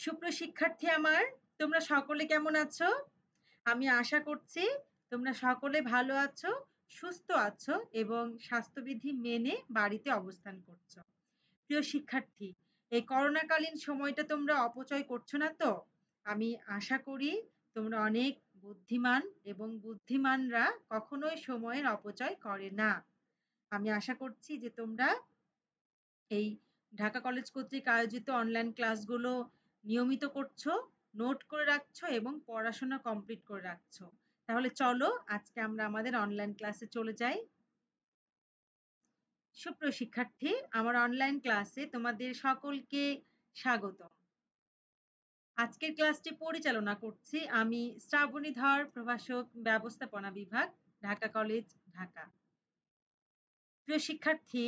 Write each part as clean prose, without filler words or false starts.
সুপ্রশিক্ষার্থী আমার, তোমরা সকলে কেমন আছো? আমি আশা করছি তোমরা সকলে ভালো আছো, সুস্থ আছো এবং স্বাস্থ্যবিধি মেনে বাড়িতে অবস্থান করছো। প্রিয় শিক্ষার্থী, এই করোনাকালীন সময়টা তোমরা অপচয় করছো না তো? আমি আশা করি তোমরা অনেক বুদ্ধিমান এবং বুদ্ধিমানরা কখনোই সময়ের অপচয় করে না। আমি আশা করছি যে তোমরা এই ঢাকা কলেজ কর্তৃক আয়োজিত অনলাইন ক্লাসগুলো নিয়মিত করছো, নোট করে রাখছো এবং পড়াশোনা কমপ্লিট করে রাখছো। তাহলে চলো আজকে আমরা আমাদের অনলাইন ক্লাসে চলে যাই। সুপ্রিয় শিক্ষার্থী, আমার অনলাইন ক্লাসে তোমাদের সকলকে স্বাগতম। আজকের ক্লাসটি পরিচালনা করছি আমি শ্রাবণী ধর, প্রভাষক, ব্যবস্থাপনা বিভাগ, ঢাকা কলেজ, ঢাকা। প্রিয় শিক্ষার্থী,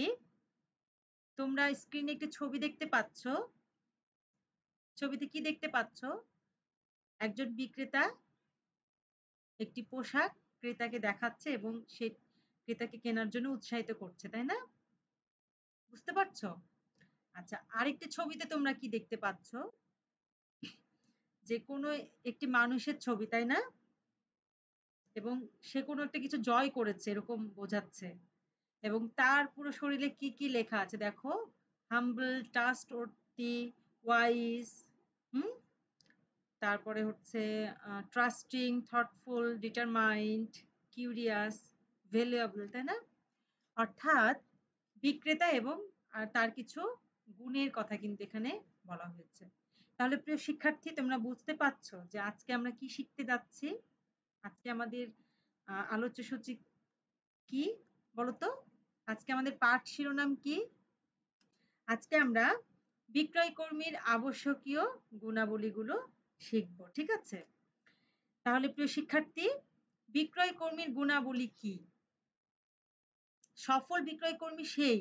তোমরা স্ক্রিনে একটি ছবি দেখতে পাচ্ছ। ছবিতে কি দেখতে পাচ্ছ? একজন বিক্রেতা একটি পোশাক ক্রেতাকে দেখাচ্ছে এবং সে ক্রেতাকে কেনার জন্য উৎসাহিত করছে, তাই না? বুঝতে পারছো? আচ্ছা, আরেকটি ছবিতে তোমরা কি দেখতে পাচ্ছ? যে কোনো একটি মানুষের ছবি, তাই না? এবং সে কোনো একটা কিছু জয় করেছে এরকম বোঝাচ্ছে এবং তার পুরো শরীরে কি কি লেখা আছে দেখো। হাম্বল, ট্রাস্টওয়ার্থি, ওয়াইজ, হুম, তারপরে হচ্ছে trusting, thoughtful, determined, curious, valuable, তাই না? অর্থাৎ বিক্রেতা এবং তার কিছু গুণের কথা কিন্তু এখানে বলা হয়েছে। তাহলে প্রিয় শিক্ষার্থী, তোমরা বুঝতে পারছো যে আজকে আমরা কি শিখতে যাচ্ছি? আজকে আমাদের আলোচ্য সূচি কি বলতো? আজকে আমাদের পাঠ শিরোনাম কি? আজকে আমরা বিক্রয় কর্মীর আবশ্যকীয় গুণাবলীগুলো শিখব, ঠিক আছে? তাহলে প্রিয় শিক্ষার্থী, বিক্রয় কর্মীর গুণাবলী কি? সফল বিক্রয় কর্মী সেই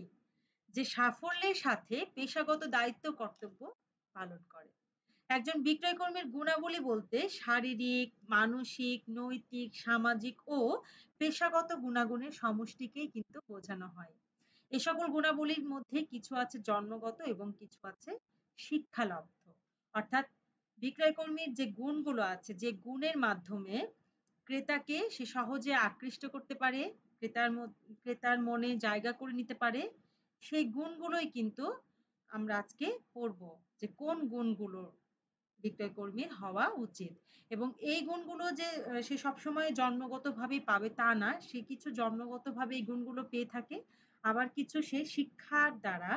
যে সাফল্যের সাথে পেশাগত দায়িত্ব কর্তব্য পালন করে। একজন বিক্রয় কর্মীর গুণাবলী বলতে শারীরিক, মানসিক, নৈতিক, সামাজিক ও পেশাগত গুণাগুণের সমষ্টিকেই কিন্তু বোঝানো হয়। এ সকল গুণাবলীর মধ্যে কিছু আছে জন্মগত এবং কিছু আছে শিক্ষালব্ধ। অর্থাৎ বিক্রয় কর্মীর যে গুণগুলো আছে, যে গুণের মাধ্যমে ক্রেতাকে সে সহজে আকৃষ্ট করতে পারে, ক্রেতার মনে জায়গা করে নিতে পারে, সেই গুণগুলোই কিন্তু আমরা আজকে পড়ব যে কোন গুণগুলো বিক্রয় কর্মীর হওয়া উচিত। এবং এই গুণগুলো যে সে সবসময় জন্মগতভাবেই পাবে তা না, সে কিছু জন্মগতভাবে এই গুণগুলো পেয়ে থাকে, আবার কিছু সে শিক্ষার দ্বারা,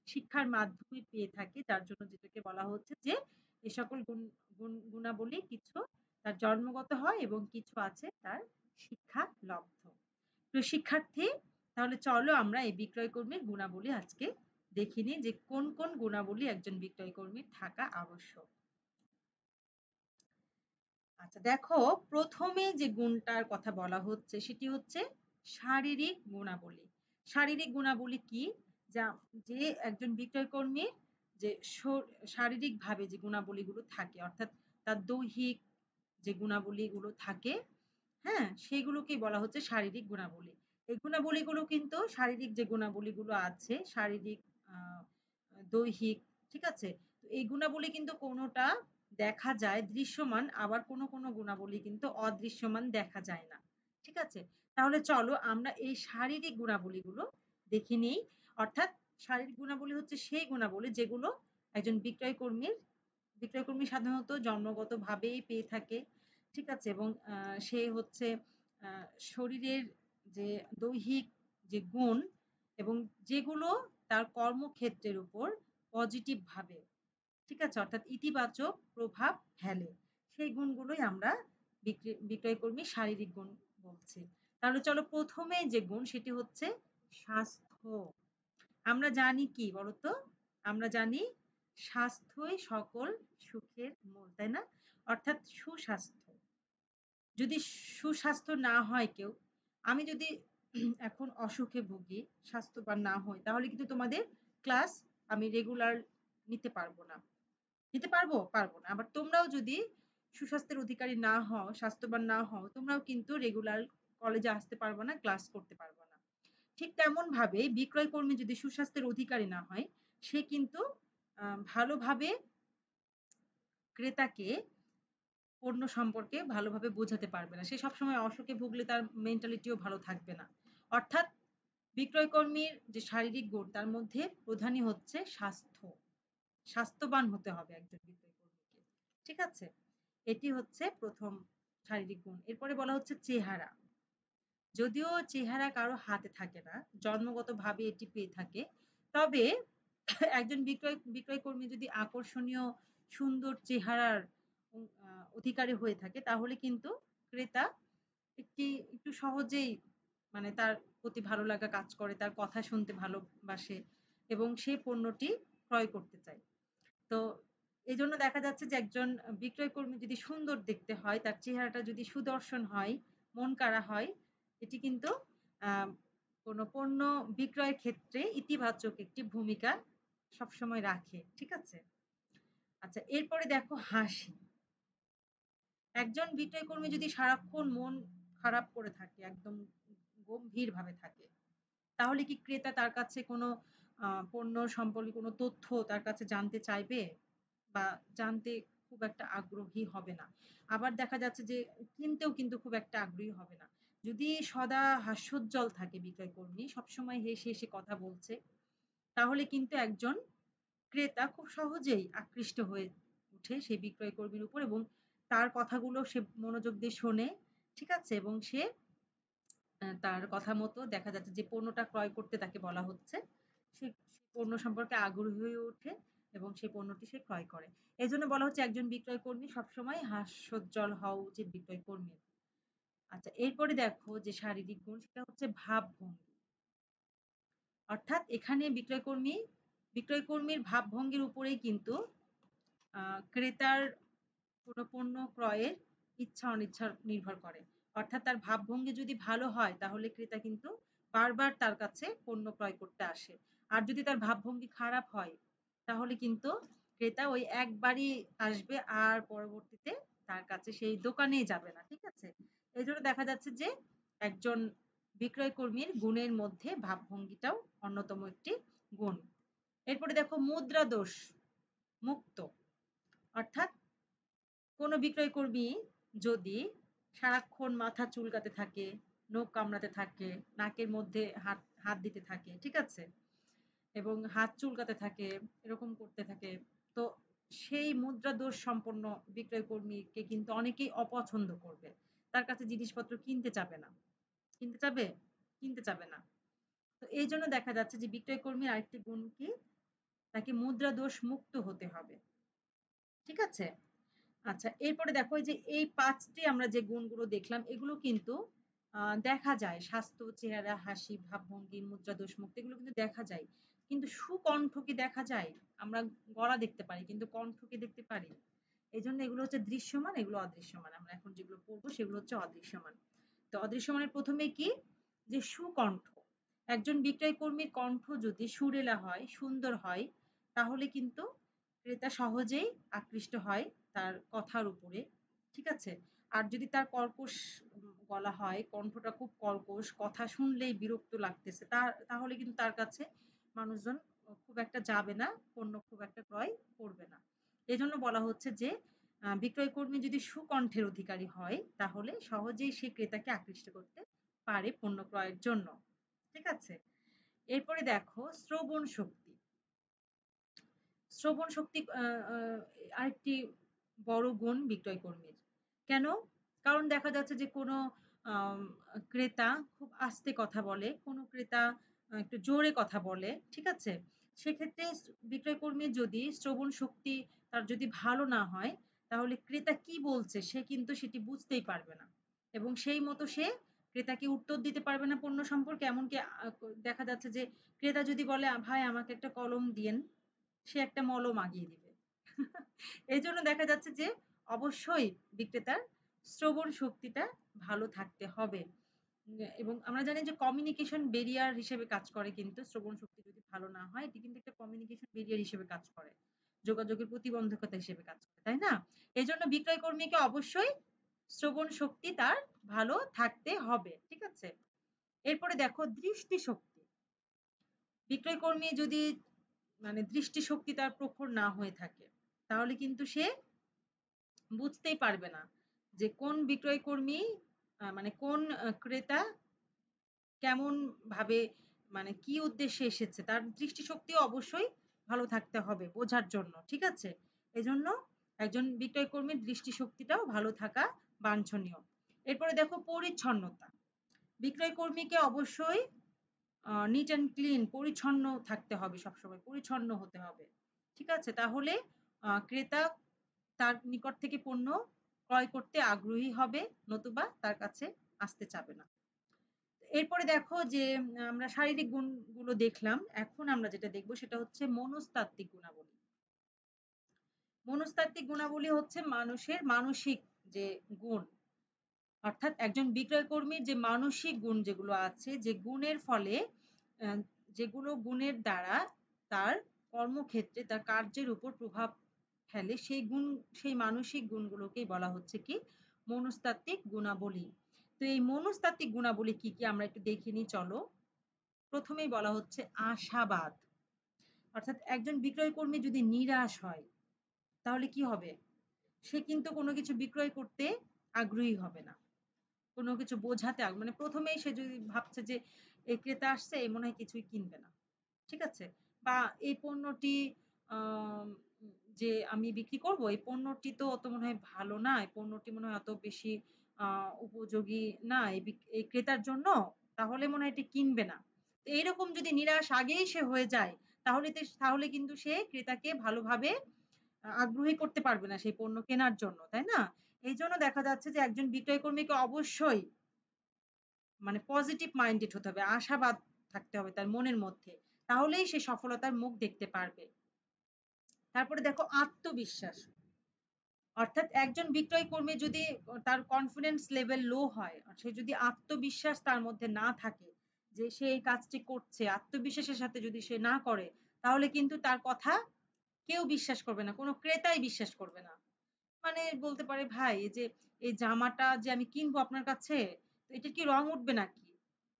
শিক্ষার মাধ্যমে পেয়ে থাকে, যার জন্য যেটাকে বলা হচ্ছে যে এ সকল গুণাবলী কিছু তার জন্মগত হয় এবং কিছু আছে তার শিক্ষা লব্ধ। তো শিক্ষার্থী, তাহলে চলো আমরা এই বিক্রয় কর্মীর গুণাবলী আজকে দেখে নিই যে কোন কোন গুণাবলী একজন বিক্রয় কর্মীর থাকা আবশ্যক। আচ্ছা দেখো, প্রথমে যে গুণটার কথা বলা হচ্ছে সেটি হচ্ছে শারীরিক গুণাবলী। শারীরিক গুণাবলী কি? যা যে একজন বিক্রয় কর্মীর যে শারীরিকভাবে যে গুণাবলীগুলো থাকে, অর্থাৎ তার দৈহিক যে গুণাবলীগুলো থাকে, হ্যাঁ, সেগুলোকেই বলা হচ্ছে শারীরিক গুণাবলী। এই গুণাবলীগুলো কিন্তু শারীরিক যে গুণাবলীগুলো আছে, শারীরিক, আহ দৈহিক, ঠিক আছে? তো এই গুণাবলী কিন্তু কোনোটা দেখা যায় দৃশ্যমান, আবার কোনো কোনো গুণাবলী কিন্তু অদৃশ্যমান দেখা যায় না, ঠিক আছে? তাহলে চলো আমরা এই শারীরিক গুণাবলীগুলো দেখে নিই। অর্থাৎ শারীরিক গুণাবলী হচ্ছে সেই গুণাবলী যেগুলো একজন বিক্রয় কর্মী সাধারণত জন্মগতভাবেই পেয়ে থাকে, ঠিক আছে? এবং সে হচ্ছে শরীরের যে দৈহিক যে গুণ এবং যেগুলো তার কর্মক্ষেত্রের উপর পজিটিভ ভাবে, ঠিক আছে, অর্থাৎ ইতিবাচক প্রভাব ফেলে, সেই গুণগুলোই আমরা বিক্রয় কর্মীর শারীরিক গুণ বলছি। তাহলে চলো প্রথমে যে গুণ সেটি হচ্ছে স্বাস্থ্য। আমরা জানি কি বলতো? আমরা জানি স্বাস্থ্যই সকল সুখের মূল, তাই না? অর্থাৎ সুস্বাস্থ্য। যদি সুস্বাস্থ্য না হয় কেউ, আমি যদি এখন অসুখে ভুগি, স্বাস্থ্যবান না হই, তাহলে কিন্তু তোমাদের ক্লাস আমি রেগুলার নিতে পারবো না। নিতে পারবো? পারবো না। আবার তোমরাও যদি সুস্বাস্থ্যের অধিকারী না হও, স্বাস্থ্যবান না হও, তোমরাও কিন্তু রেগুলার কলেজে আসতে পারবো না, ক্লাস করতে পারবো না। ঠিক তেমন ভাবে বিক্রয় কর্মী যদি সুস্বাস্থ্যের অধিকারী না হয়, সে কিন্তু ভালোভাবে ক্রেতাকে পণ্য সম্পর্কে ভালোভাবে বোঝাতে পারবে না। সে সবসময় অসুখে ভুগলে তার মেন্টালিটিও ভালো থাকবে না। অর্থাৎ বিক্রয়কর্মীর যে শারীরিক গুণ তার মধ্যে প্রধানই হচ্ছে স্বাস্থ্য। স্বাস্থ্যবান হতে হবে একজন বিক্রয়কর্মীকে। ঠিক আছে? এটি হচ্ছে ১ম শারীরিক গুণ। এরপরে বলা হচ্ছে চেহারা। যদিও চেহারা কারো হাতে থাকে না, জন্মগতভাবে এটি পেয়ে থাকে। তবে একজন বিক্রয়কর্মী যদি আকর্ষণীয় সুন্দর চেহারার উ আ অধিকারী হয়ে থাকে তাহলে কিন্তু ক্রেতা একটু সহজেই মানে তার প্রতি ভালো লাগা কাজ করে, তার কথা শুনতে ভালোবাসে এবং সে পণ্যটি ক্রয় করতে চায়। তো এজন্য দেখা যাচ্ছে যে একজন বিক্রয়কর্মী যদি সুন্দর দেখতে হয়, তার চেহারাটা যদি সুদর্শন হয়, মনকাড়া হয়, এটি কিন্তু আ কোনো পণ্য বিক্রয়ের ক্ষেত্রে ইতিবাচক একটি ভূমিকা সবসময় রাখে। ঠিক আছে? আচ্ছা এরপরে দেখো হাসি। একজন বিক্রয়কর্মী যদি সারাক্ষণ মন খারাপ করে থাকে, একদম গম্ভীরভাবে থাকে, তাহলে কি ক্রেতা তার কাছে কোনো পণ্য সম্পর্কে কোনো তথ্য তার কাছে জানতে চাইবে? বা জানতে খুব একটা আগ্রহী হবে না। আবার দেখা যাচ্ছে যে কিনতেও কিন্তু খুব একটা আগ্রহী হবে না। যদি সদা হাস্যোজ্জ্বল থাকে বিক্রয়কর্মী, সবসময় হেসে, হেসে কথা বলছে, তাহলে কিন্তু একজন ক্রেতা খুব সহজেই আকৃষ্ট হয়ে উঠে সেই বিক্রয়কর্মীর উপর এবং তার কথাগুলো সে মনোযোগ দিয়ে শোনে। ঠিক আছে? এবং সে তার কথা মতো দেখা যাচ্ছে যে পণ্যটা ক্রয় করতে তাকে বলা হচ্ছে, সে পণ্য সম্পর্কে আগ্রহী হয়ে ওঠে এবং সেই পণ্যটি সে ক্রয় করে। এজন্য বলা হচ্ছে একজন বিক্রয় কর্মী সবসময় হাস্যোজ্জ্বল হওয়া উচিত বিক্রয় কর্মীর। আচ্ছা এরপরে দেখো যে শারীরিক গুণ সেটা হচ্ছে ভাবভঙ্গি। অর্থাৎ এখানে বিক্রয়কর্মীর ভাবভঙ্গির উপরেই কিন্তু আ ক্রেতার কোনো পণ্য ক্রয়ের ইচ্ছা অনিচ্ছা নির্ভর করে। অর্থাৎ তার ভাবভঙ্গি যদি ভালো হয় তাহলে ক্রেতা কিন্তু বারবার তার কাছে পণ্য ক্রয় করতে আসে। আর যদি তার ভাবভঙ্গি খারাপ হয় তাহলে কিন্তু ক্রেতা ওই একবারই আসবে আর পরবর্তীতে তার কাছে সেই দোকানেই যাবে না। ঠিক আছে? এজন্য দেখা যাচ্ছে যে একজন বিক্রয় কর্মীর গুণের মধ্যে ভাবভঙ্গিটাও অন্যতম একটি গুণ। এরপরে দেখো মুদ্রা দোষ মুক্ত। অর্থাৎ কোনো বিক্রয়কর্মী যদি সারাক্ষণ মাথা চুলকাতে থাকে, নখ কামড়াতে থাকে, নাকের মধ্যে হাত হাত দিতে থাকে, ঠিক আছে? এবং হাত চুলকাতে থাকে, এরকম করতে থাকে। তো সেই মুদ্রা দোষ সম্পন্ন বিক্রয়কর্মীকে কিন্তু অনেকেই অপছন্দ করবে। তার কাছে জিনিসপত্র কিনতে চাবে না। কিনতে চাবে? কিনতে চাবে না। তো এইজন্য দেখা যাচ্ছে যে বিক্রয়কর্মীর আরেকটি গুণ কি? তাকে মুদ্রা দোষ মুক্ত হতে হবে। ঠিক আছে? আচ্ছা এরপরে দেখো এই যে এই ৫ টি আমরা যে গুণগুলো দেখলাম এগুলো কিন্তু দেখা যায়। স্বাস্থ্য, চেহারা, হাসি, ভাবভঙ্গি, মুদ্রা দোষ মুক্ত এগুলো কিন্তু দেখা যায়। কিন্তু সুকণ্ঠ কি দেখা যায়? আমরা গলা দেখতে পারি কিন্তু কণ্ঠ কি দেখতে পারি? এজন্য এগুলো হচ্ছে দৃশ্যমান, এগুলো অদৃশ্যমান। আমরা এখন যেগুলো পড়ব সেগুলো হচ্ছে অদৃশ্যমান। তো অদৃশ্যমানের ১ম এ কি? যে সুকণ্ঠ। একজন বিক্রয় কর্মীর কণ্ঠ যদি সুরেলা হয়, সুন্দর হয় তাহলে কিন্তু ক্রেতা সহজেই আকৃষ্ট হয় তার কথার উপরে। ঠিক আছে? আর যদি তার কর্কশ গলা হয়, কণ্ঠটা খুব কর্কশ, কথা শুনলেই বিরক্ত লাগতেছে, তাহলে কিন্তু তার কাছে মানুষজন খুব একটা যাবে না, পণ্য খুব একটা ক্রয় করবে না। এজন্য বলা হচ্ছে যে বিক্রয় কর্মী যদি সুকণ্ঠের অধিকারী হয়, তাহলে সহজেই সে ক্রেতাকে আকৃষ্ট করতে পারে পণ্য ক্রয়ের জন্য। ঠিক আছে? এরপরে দেখো শ্রবণ শক্তি। শ্রবণ শক্তি আ আ আরেকটি বড় গুণ বিক্রয় কর্মীর। কেন? কারণ দেখা যাচ্ছে যে কোনো আম ক্রেতা খুব আস্তে কথা বলে, কোনো ক্রেতা একটু জোরে কথা বলে। ঠিক আছে? সেক্ষেত্রে বিক্রয় কর্মীর যদি শ্রবণ শক্তি তার যদি ভালো না হয়, তাহলে ক্রেতা কি বলছে সে কিন্তু সেটি বুঝতেই পারবে না। এবং সেই মতো সে ক্রেতাকে উত্তর দিতে পারবে না পণ্য সম্পর্কে। এমনকি দেখা যাচ্ছে যে ক্রেতা যদি বলে, "ভাই আমাকে একটা কলম দিয়েন।" সে একটা মলম আগিয়ে দিবে। এজন্য দেখা যাচ্ছে যে অবশ্যই বিক্রেতার শ্রবণ শক্তিটা ভালো থাকতে হবে। এবং আমরা জানি যে কমিউনিকেশন ব্যারিয়ার হিসেবে কাজ করে কিন্তু শ্রবণ শক্তি যদি ভালো না হয়, এটি কিন্তু একটা কমিউনিকেশন ব্যারিয়ার হিসেবে কাজ করে। যোগাযোগের প্রতিবন্ধকতা হিসেবে কাজ করে। তাই না? এজন্য বিক্রয় কর্মীকে অবশ্যই শ্রবণ শক্তি তার ভালো থাকতে হবে। ঠিক আছে? এরপরে দেখো দৃষ্টিশক্তি। বিক্রয় কর্মী যদি মানে দৃষ্টিশক্তি তার প্রখর না হয়ে থাকে, তাহলে কিন্তু সে বুঝতেই পারবে না যে কোন বিক্রয় কর্মী মানে কোন ক্রেতা কেমন ভাবে মানে কি উদ্দেশ্যে এসেছে তার দৃষ্টিশক্তিও অবশ্যই ভালো থাকতে হবে বোঝার জন্য। ঠিক আছে? এজন্য একজন বিক্রয় কর্মীর দৃষ্টিশক্তিটাও ভালো থাকা বাঞ্ছনীয়। এরপরে দেখো পরিচ্ছন্নতা। বিক্রয় কর্মীকে অবশ্যই নিট অ্যান্ড ক্লিন পরিচ্ছন্ন থাকতে হবে সবসময়, পরিচ্ছন্ন হতে হবে। ঠিক আছে? তাহলে ক্রেতা তার নিকট থেকে পণ্য ক্রয় করতে আগ্রহী হবে, নতুবা তার কাছে আসতে চাবে না। এরপরে দেখো যে আমরা শারীরিক গুণগুলো দেখলাম। এখন আমরা যেটা দেখব সেটা হচ্ছে মনস্তাত্ত্বিক গুণাবলী। মনস্তাত্ত্বিক গুণাবলী হচ্ছে মানুষের মানসিক যে গুণ। অর্থাৎ একজন বিক্রয় কর্মীর যে মানসিক গুণ যেগুলো আছে, যে গুণের ফলে আ যেগুলো গুণের দ্বারা তার কর্মক্ষেত্রে তার কার্যের উপর প্রভাব ফেলে, সেই মানসিক গুণগুলোকেই বলা হচ্ছে কি মনস্তাত্ত্বিক গুণাবলী। তো এই মনস্তাত্ত্বিক গুণাবলী কি, কি আমরা একটু দেখে নিই চলো। প্রথমেই বলা হচ্ছে আশাবাদ। অর্থাৎ একজন বিক্রয় কর্মী যদি নিরাশ হয় তাহলে কি হবে? সে কিন্তু কোনো কিছু বিক্রয় করতে আগ্রহী হবে না। কোনো কিছু বোঝাতে মানে প্রথমেই সে যদি ভাবছে যে এই ক্রেতা আসছে এ মনে হয় কিছুই কিনবে না। ঠিক আছে? বা এই পণ্যটি আম যে আমি বিক্রি করব এই পণ্যটি তো অত মনে হয় ভালো না। এই পণ্যটি মনে হয় অত বেশি আ উপযোগী না এই ক্রেতার জন্য। তাহলে মনে হয় এটি কিনবে না। তো এইরকম যদি নিরাশ আগেই সে হয়ে যায় তাহলে কিন্তু সে ক্রেতাকে ভালোভাবে আগ্রহী করতে পারবে না সেই পণ্য কেনার জন্য। তাই না? এইজন্য দেখা যাচ্ছে যে একজন বিক্রয় কর্মীকে অবশ্যই মানে পজিটিভ মাইন্ডেড হতে হবে। আশাবাদ থাকতে হবে তার মনের মধ্যে। তাহলেই সে সফলতার মুখ দেখতে পারবে। তারপরে দেখো আত্মবিশ্বাস। অর্থাৎ একজন বিক্রয় কর্মী যদি তার কনফিডেন্স লেভেল লো হয়, আর সে যদি আত্মবিশ্বাস তার মধ্যে না থাকে যে সে এই কাজটি করছে, আত্মবিশ্বাসের সাথে যদি সে না করে, তাহলে কিন্তু তার কথা কেউ বিশ্বাস করবে না। কোন ক্রেতাই বিশ্বাস করবে না। মানে বলতে পারে, "ভাই এই যে এই জামাটা যে আমি কিনবো আপনার কাছে, তো এটার কি রং উঠবে নাকি?"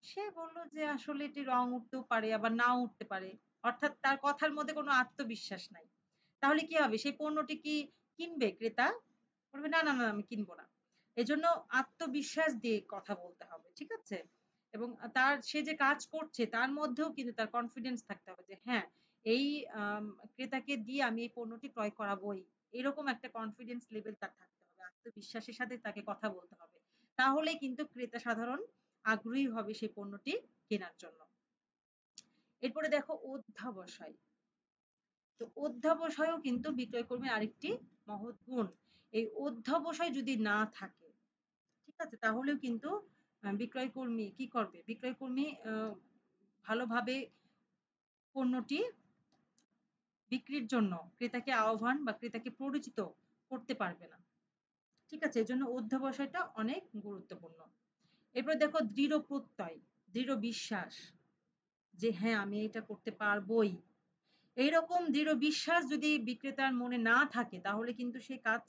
সে বলল যে, "আসলে এটির রং উঠতেও পারে, আবার নাও উঠতে পারে।" অর্থাৎ তার কথার মধ্যে কোনো আত্মবিশ্বাস নাই। তাহলে কি হবে? সেই পণ্যটি কি কিনবে ক্রেতা? বলবে, "না, না, না আমি কিনব না।" এজন্য আত্মবিশ্বাস দিয়ে কথা বলতে হবে। ঠিক আছে? এবং সে যে কাজ করছে তার মধ্যেও কিন্তু তার কনফিডেন্স থাকতে হবে যে, "হ্যাঁ, এই আম ক্রেতাকে দিয়ে আমি এই পণ্যটি ক্রয় করাবোই।" এরকম একটা কনফিডেন্স লেভেল তার থাকতে হবে। আত্মবিশ্বাসের সাথে তাকে কথা বলতে হবে। তাহলেই কিন্তু ক্রেতা সাধারণ আগ্রহী হবে সেই পণ্যটি কেনার জন্য। এরপরে দেখো অধ্যাবসায়। তো অধ্যাবসায়ও কিন্তু বিক্রয় কর্মীর আরেকটি মহৎ গুণ। এই অধ্যাবসায় যদি না থাকে, ঠিক আছে? তাহলেও কিন্তু বিক্রয় কর্মী কি করবে? বিক্রয় কর্মী ভালোভাবে পণ্যটি বিক্রির জন্য ক্রেতাকে আহ্বান বা ক্রেতাকে পরিচিত করতে পারবে না। ঠিক আছে? এজন্য অধ্যবসায়টা অনেক গুরুত্বপূর্ণ। এরপর দেখো দৃঢ় প্রত্যয়, দৃঢ় বিশ্বাস যে হ্যাঁ, আমি এটা করতে পারবোই। এইরকম দৃঢ় বিশ্বাস যদি বিক্রেতার মনে না থাকে তাহলে কিন্তু সে কাজ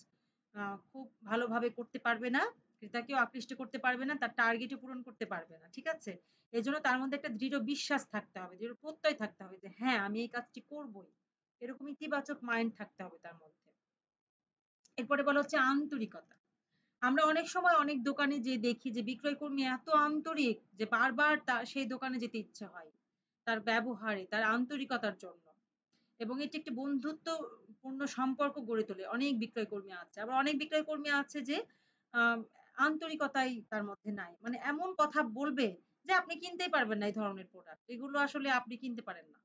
খুব ভালোভাবে করতে পারবে না। ক্রেতাকেও আকৃষ্ট করতে পারবে না, তার টার্গেটও পূরণ করতে পারবে না। ঠিক আছে? এজন্য তার মধ্যে একটা দৃঢ় বিশ্বাস থাকতে হবে, দৃঢ় প্রত্যয় থাকতে হবে যে হ্যাঁ, আমি এই কাজটি করবোই। এরকম ইতিবাচক মাইন্ড থাকতে হবে তার মধ্যে। এরপরে বলা হচ্ছে আন্তরিকতা। আমরা অনেক সময় অনেক দোকানে যেয়ে দেখি যে বিক্রয় কর্মী এত আন্তরিক যে বারবার তার সেই দোকানে যেতে ইচ্ছে হয়। তার ব্যবহারে, তার আন্তরিকতার জন্য। এবং এটি একটি বন্ধুত্বপূর্ণ সম্পর্ক গড়ে তোলে। অনেক বিক্রয় কর্মী আছে। আবার অনেক বিক্রয় কর্মী আছে যে আম আন্তরিকতাই তার মধ্যে নাই। মানে এমন কথা বলবে যে আপনি কিনতেই পারবেন না এই ধরনের প্রোডাক্ট। এগুলো আসলে আপনি কিনতে পারেন না।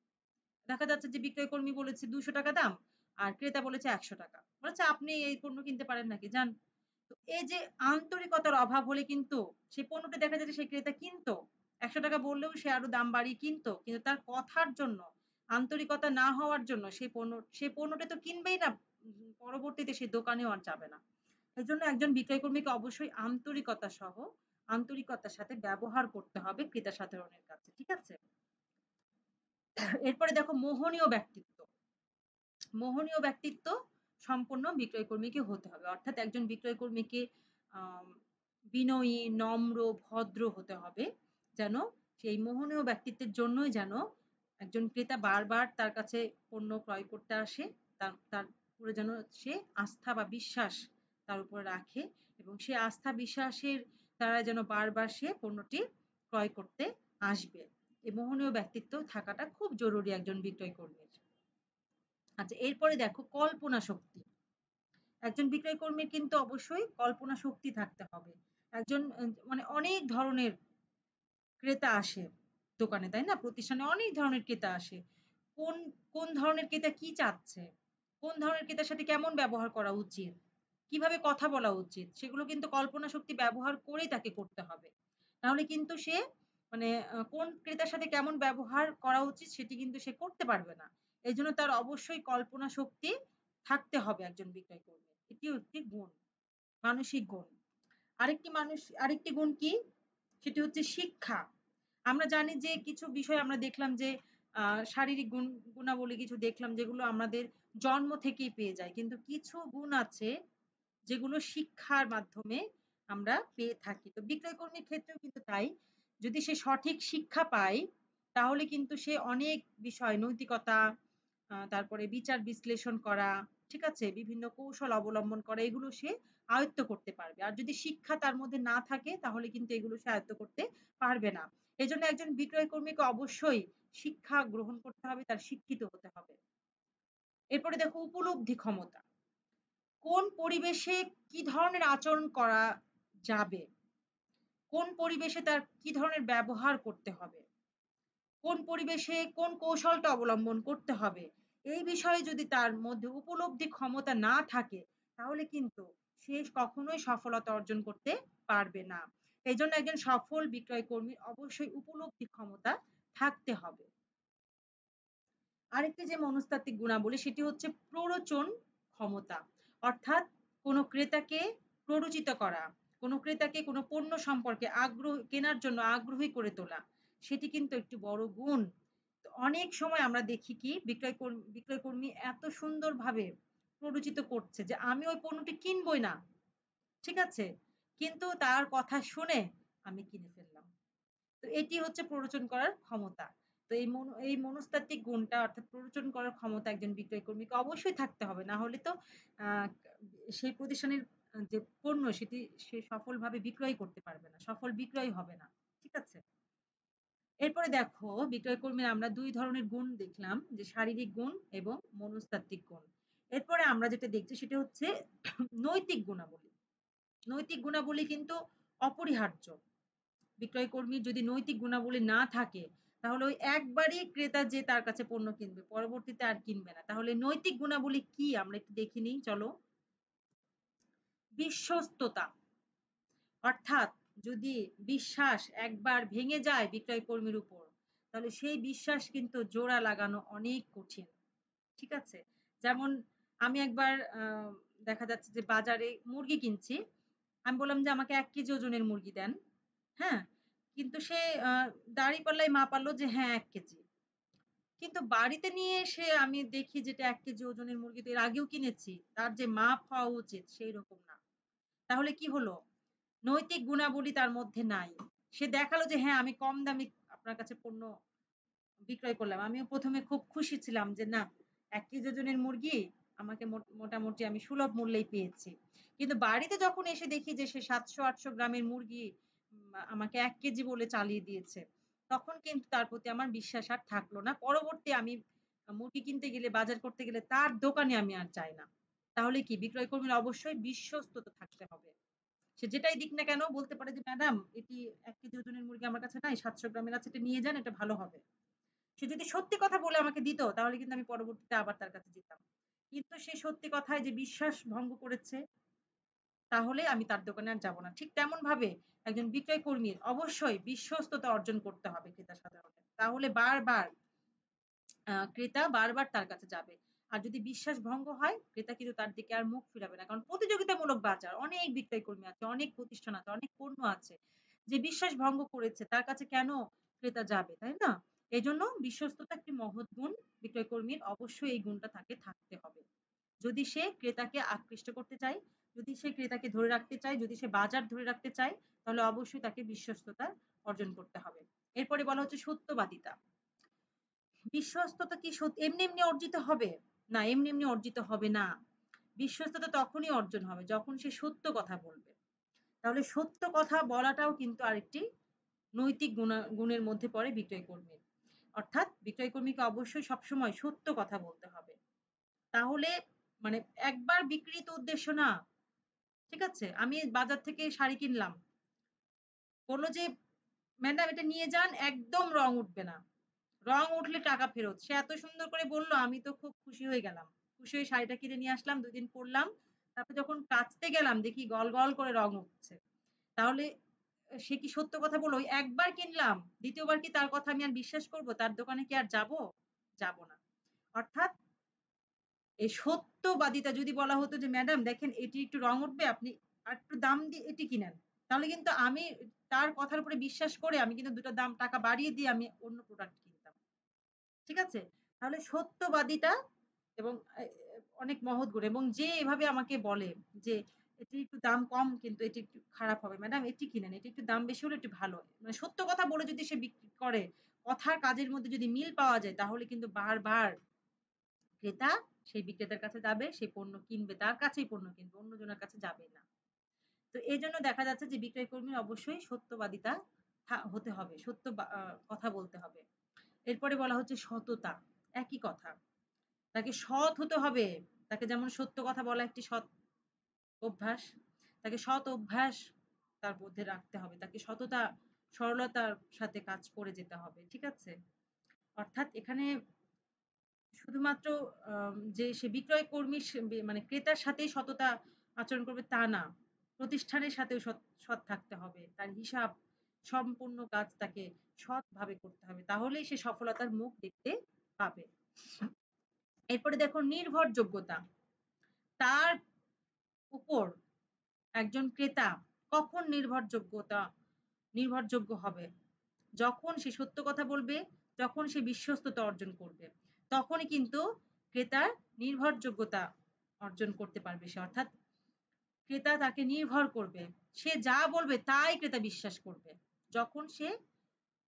দেখা যাচ্ছে যে বিক্রয় কর্মী বলেছে ৳২০০ দাম আর ক্রেতা বলেছে ৳১০০। বলেছে, "আপনি এই পণ্য কিনতে পারেন নাকি? যান।" তো এই যে আন্তরিকতার অভাব হলে কিন্তু সেই পণ্যটা দেখা যায় যে সেই ক্রেতা কিনতো। ৳১০০ বললেও সে আরো দাম বাড়িয়ে কিনতো। কিন্তু তার কথার জন্য, আন্তরিকতা না হওয়ার জন্য সেই পণ্যটা তো কিনবেই না। পরবর্তীতে সেই দোকানেও আর যাবে না। এজন্য একজন বিক্রয় কর্মীকে অবশ্যই আন্তরিকতার সাথে ব্যবহার করতে হবে ক্রেতা সাধারণের কাছে। ঠিক আছে? এরপরে দেখো মোহনীয় ব্যক্তিত্ব। মোহনীয় ব্যক্তিত্ব সম্পন্ন বিক্রয় কর্মীকে হতে হবে। অর্থাৎ একজন বিক্রয় কর্মীকে আম বিনয়ী, নম্র, ভদ্র হতে হবে। যেন সেই মোহনীয় ব্যক্তিত্বের জন্যই যেন একজন ক্রেতা বারবার তার কাছে পণ্য ক্রয় করতে আসে। তার তার উপরে যেন সে আস্থা বা বিশ্বাস তার উপরে রাখে এবং সে আস্থা বিশ্বাসের দ্বারা যেন বারবার সে পণ্যটি ক্রয় করতে আসবে। এই মোহনীয় ব্যক্তিত্ব থাকাটা খুব জরুরি একজন বিক্রয় কর্মীর। আচ্ছা, এরপরে দেখো কল্পনা শক্তি। একজন বিক্রয় কর্মীর কিন্তু অবশ্যই কল্পনা শক্তি থাকতে হবে। একজন মানে অনেক ধরনের ক্রেতা আসে দোকানে, তাই না? প্রতিষ্ঠানে অনেক ধরনের ক্রেতা আসে। কোন কোন ধরনের ক্রেতা কি চাচ্ছে, কোন ধরনের ক্রেতার সাথে কেমন ব্যবহার করা উচিত, কিভাবে কথা বলা উচিত, সেগুলো কিন্তু কল্পনা শক্তি ব্যবহার করেই তাকে করতে হবে। নাহলে কিন্তু সে মানে কোন ক্রেতার সাথে কেমন ব্যবহার করা উচিত সেটি কিন্তু সে করতে পারবে না। এজন্য তার অবশ্যই কল্পনা শক্তি থাকতে হবে একজন বিক্রয় কর্মীর। এটিও একটি গুণ, মানসিক গুণ। আরেকটি গুণ কি? সেটি হচ্ছে শিক্ষা। আমরা জানি যে কিছু বিষয় আমরা দেখলাম যে শারীরিক গুণাবলী কিছু দেখলাম যেগুলো আমাদের জন্ম থেকেই পেয়ে যাই। কিন্তু কিছু গুণ আছে যেগুলো শিক্ষার মাধ্যমে আমরা পেয়ে থাকি। তো বিক্রয় কর্মীর ক্ষেত্রেও কিন্তু তাই। যদি সে সঠিক শিক্ষা পায় তাহলে কিন্তু সে অনেক বিষয় নৈতিকতা, তারপরে বিচার বিশ্লেষণ করা, ঠিক আছে? বিভিন্ন কৌশল অবলম্বন করা এগুলো সে আয়ত্ত করতে পারবে। আর যদি শিক্ষা তার মধ্যে না থাকে তাহলে কিন্তু এগুলো সে আয়ত্ত করতে পারবে না। এজন্য একজন বিক্রয় কর্মীকে অবশ্যই শিক্ষা গ্রহণ করতে হবে, তার শিক্ষিত হতে হবে। এরপরে দেখো উপলব্ধি ক্ষমতা। কোন পরিবেশে কি ধরনের আচরণ করা যাবে? কোন পরিবেশে তার কি ধরনের ব্যবহার করতে হবে? কোন পরিবেশে কোন কৌশলটা অবলম্বন করতে হবে? এই বিষয়ে যদি তার মধ্যে উপলব্ধি ক্ষমতা না থাকে, তাহলে কিন্তু সে কখনোই সফলতা অর্জন করতে পারবে না। এজন্য একজন সফল বিক্রয় কর্মীর অবশ্যই উপলব্ধি ক্ষমতা থাকতে হবে। আরেকটি যে মনস্তাত্ত্বিক গুণাবলী সেটি হচ্ছে প্ররোচন ক্ষমতা। অর্থাৎ কোনো ক্রেতাকে প্ররোচিত করা, কোনো ক্রেতাকে কোনো পণ্য সম্পর্কে কেনার জন্য আগ্রহী করে তোলা। সেটি কিন্তু একটি বড় গুণ। তো অনেক সময় আমরা দেখি কি বিক্রয় কর্মী এত সুন্দরভাবে প্ররোচিত করছে যে আমি ওই পণ্যটি কিনবই না। ঠিক আছে? কিন্তু তার কথা শুনে আমি কিনে ফেললাম। তো এটি হচ্ছে প্ররোচন করার ক্ষমতা। তো এই মনস্তাত্ত্বিক গুণটা অর্থাৎ প্ররোচন করার ক্ষমতা একজন বিক্রয় কর্মীকে অবশ্যই থাকতে হবে। না হলে তো আ সেই প্রতিষ্ঠানের যে পণ্য সেটি সে সফলভাবে বিক্রয় করতে পারবে না। সফল বিক্রয় হবে না। ঠিক আছে? এরপরে দেখো বিক্রয় কর্মীর আমরা ২ ধরনের গুণ দেখলাম যে শারীরিক গুণ এবং মনস্তাত্ত্বিক গুণ। এরপরে আমরা যেটা দেখছি সেটা হচ্ছে নৈতিক গুণাবলী। নৈতিক গুণাবলী কিন্তু অপরিহার্য। বিক্রয় কর্মীর যদি নৈতিক গুণাবলী না থাকে তাহলে ওই একবারই ক্রেতা যে তার কাছে পণ্য কিনবে, পরবর্তীতে আর কিনবে না। তাহলে নৈতিক গুণাবলী কি আমরা একটু দেখে নিই চলো। বিশ্বস্ততা। অর্থাৎ যদি বিশ্বাস একবার ভেঙে যায় বিক্রয় কর্মীর উপর, তাহলে সেই বিশ্বাস কিন্তু জোড়া লাগানো অনেক কঠিন। ঠিক আছে? যেমন আমি একবার দেখা যাচ্ছে যে বাজারে মুরগি কিনছি। আমি বললাম যে, "আমাকে ১ কেজি ওজনের মুরগি দেন।" হ্যাঁ? কিন্তু সে আ দাঁড়িপাল্লায় মাপালো যে হ্যাঁ ১ কেজি। কিন্তু বাড়িতে নিয়ে এসে আমি দেখি যেটা ১ কেজি ওজনের মুরগি তো এর আগেও কিনেছি। তার যে মাপ হওয়া উচিত সেইরকম না। তাহলে কি হলো? নৈতিক গুণাবলী তার মধ্যে নাই। সে দেখালো যে হ্যাঁ, আমি কম দামে আপনার কাছে পণ্য বিক্রয় করলাম। আমিও ১ম এ খুব খুশি ছিলাম যে না ১ কেজি ওজনের মুরগি আমাকে মোটামুটি আমি সুলভ মূল্যেই পেয়েছি। কিন্তু বাড়িতে যখন এসে দেখি যে সে ৭০০-৮০০ গ্রামের মুরগি আমাকে ১ কেজি বলে চালিয়ে দিয়েছে। তখন কিন্তু তার প্রতি আমার বিশ্বাস আর থাকলো না। পরবর্তী আমি মুরগি কিনতে গেলে, বাজার করতে গেলে তার দোকানে আমি আর যাই না। তাহলে কি বিক্রয় কর্মীর অবশ্যই বিশ্বস্ততা থাকতে হবে। সে যেটাই দিক না কেন বলতে পারে যে, "ম্যাডাম এটি ১ কেজি ওজনের মুরগি আমার কাছে নাই, ৭০০ গ্রামের আছে, এটা নিয়ে যান, এটা ভালো হবে।" সে যদি সত্যি কথা বলে আমাকে দিত, তাহলে কিন্তু আমি পরবর্তীতে আবার তার কাছে যেতাম। কিন্তু সে সত্যি কথায় যে বিশ্বাস ভঙ্গ করেছে, তাহলে আমি তার দোকানে আর যাব না। ঠিক তেমনভাবে একজন বিক্রয় কর্মীর অবশ্যই বিশ্বস্ততা অর্জন করতে হবে ক্রেতার সাধারণত। তাহলে ক্রেতা বারবার তার কাছে যাবে। আর যদি বিশ্বাস ভঙ্গ হয়, ক্রেতা কিন্তু তার দিকে আর মুখ ফিরাবে না। কারণ প্রতিযোগিতামূলক বাজার। অনেক বিক্রয় কর্মী আছে, অনেক প্রতিষ্ঠান আছে, অনেক পণ্য আছে। যে বিশ্বাস ভঙ্গ করেছে তার কাছে কেন ক্রেতা যাবে, তাই না? এজন্য বিশ্বস্ততা একটি মহৎ গুণ। বিক্রয় কর্মীর অবশ্যই এই গুণটা তাকে থাকতে হবে। যদি সে ক্রেতাকে আকৃষ্ট করতে চায়, যদি সে ক্রেতাকে ধরে রাখতে চায়, যদি সে বাজার ধরে রাখতে চায়, তাহলে অবশ্যই তাকে বিশ্বস্ততা অর্জন করতে হবে। এরপরে বলা হচ্ছে সত্যবাদিতা। বিশ্বস্ততা কি এমনি অর্জিত হবে? না, এমনি অর্জিত হবে না। বিশ্বস্ততা তখনই অর্জন হবে যখন সে সত্য কথা বলবে। তাহলে সত্য কথা বলাটাও কিন্তু আরেকটি নৈতিক গুণের মধ্যে পড়ে বিক্রয় কর্মীর। অর্থাৎ বিক্রয় কর্মীকে অবশ্যই সবসময় সত্য কথা বলতে হবে। তাহলে মানে একবার বিক্রিত উদ্দেশ্য না। ঠিক আছে? আমি বাজার থেকে শাড়ি কিনলাম। বলল যে, "ম্যাডাম এটা নিয়ে যান, একদম রং উঠবে না। রং উঠলে টাকা ফেরত।" সে এত সুন্দর করে বলল, আমি তো খুব খুশি হয়ে গেলাম। খুশি হয়ে শাড়িটা কিনে নিয়ে আসলাম, ২ দিন পড়লাম। তারপর যখন কাচতে গেলাম দেখি গল, গল করে রং উঠছে। তাহলে সে কি সত্য কথা বলল? ওই একবার কিনলাম, ২য় বার কি তার কথা আমি আর বিশ্বাস করব? তার দোকানে কি আর যাব? যাব না। অর্থাৎ এই সত্যবাদিতা যদি বলা হতো যে, "ম্যাডাম দেখেন এটি একটু রং উঠবে, আপনি আরেকটু দাম দিয়ে এটি কিনেন।" তাহলে কিন্তু আমি তার কথার উপরে বিশ্বাস করে আমি কিন্তু ২ টা টাকা বাড়িয়ে দিয়ে আমি অন্য প্রোডাক্ট কিনতাম। ঠিক আছে? তাহলে সত্যবাদিতা এবং অনেক মহৎ গুণ এবং যে এভাবে আমাকে বলে যে, "এটি একটু দাম কম কিন্তু এটি একটু খারাপ হবে। ম্যাডাম এটি কিনেন। এটি একটু দাম বেশি হলে একটু ভালো।" মানে সত্য কথা বলে যদি সে বিক্রি করে, কথার কাজের মধ্যে যদি মিল পাওয়া যায় তাহলে কিন্তু বারবার ক্রেতা সেই বিক্রেতার কাছে যাবে, সেই পণ্য কিনবে। তার কাছেই পণ্য কিনবে। অন্যজনের কাছে যাবে না। তো এজন্য দেখা যাচ্ছে যে বিক্রয় কর্মীর অবশ্যই সত্যবাদিতা হতে হবে। সত্য বা কথা বলতে হবে। এরপরে বলা হচ্ছে সততা। একই কথা। তাকে সৎ হতে হবে। তাকে যেমন সত্য কথা বলা একটি সৎ অভ্যাস। তাকে সৎ অভ্যাস তার মধ্যে রাখতে হবে। তাকে সততা, সরলতার সাথে কাজ করে যেতে হবে। ঠিক আছে? অর্থাৎ এখানে শুধুমাত্র যে সে বিক্রয় কর্মী সে মানে ক্রেতার সাথেই সততা আচরণ করবে তা না। প্রতিষ্ঠানের সাথেও সৎ থাকতে হবে। তার হিসাব সম্পূর্ণ কাজ তাকে সৎভাবে করতে হবে। তাহলেই সে সফলতার মুখ দেখতে পাবে। এরপরে দেখো নির্ভরযোগ্যতা। তার উপর একজন ক্রেতা কখন নির্ভরযোগ্য হবে? যখন সে সত্য কথা বলবে, যখন সে বিশ্বস্ততা অর্জন করবে। তখনই কিন্তু ক্রেতার নির্ভরযোগ্যতা অর্জন করতে পারবে সে। অর্থাৎ ক্রেতা তাকে নির্ভর করবে। সে যা বলবে তাই ক্রেতা বিশ্বাস করবে। যখন সে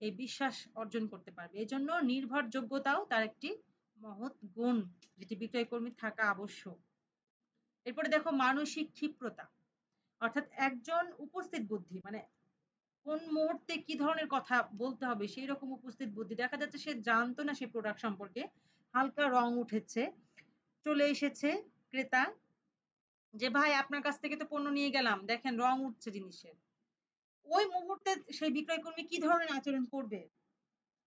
এই বিশ্বাস অর্জন করতে পারবে। এজন্য নির্ভরযোগ্যতাও তার একটি মহৎ গুণ যেটি বিক্রয় কর্মীর থাকা আবশ্যক। এরপরে দেখো মানসিক ক্ষিপ্রতা। অর্থাৎ একজন উপস্থিত বুদ্ধি মানে কোন মুহূর্তে কি ধরনের কথা বলতে হবে সেই রকম উপস্থিত বুদ্ধি। দেখা যাচ্ছে সে জানতো না সে প্রোডাক্ট সম্পর্কে। হালকা রং উঠেছে। চলে এসেছে ক্রেতা যে, "ভাই আপনার কাছ থেকে তো পণ্য নিয়ে গেলাম। দেখেন রং উঠছে জিনিসের।" ওই মুহূর্তে সেই বিক্রয়কর্মী কি ধরনের আচরণ করবে?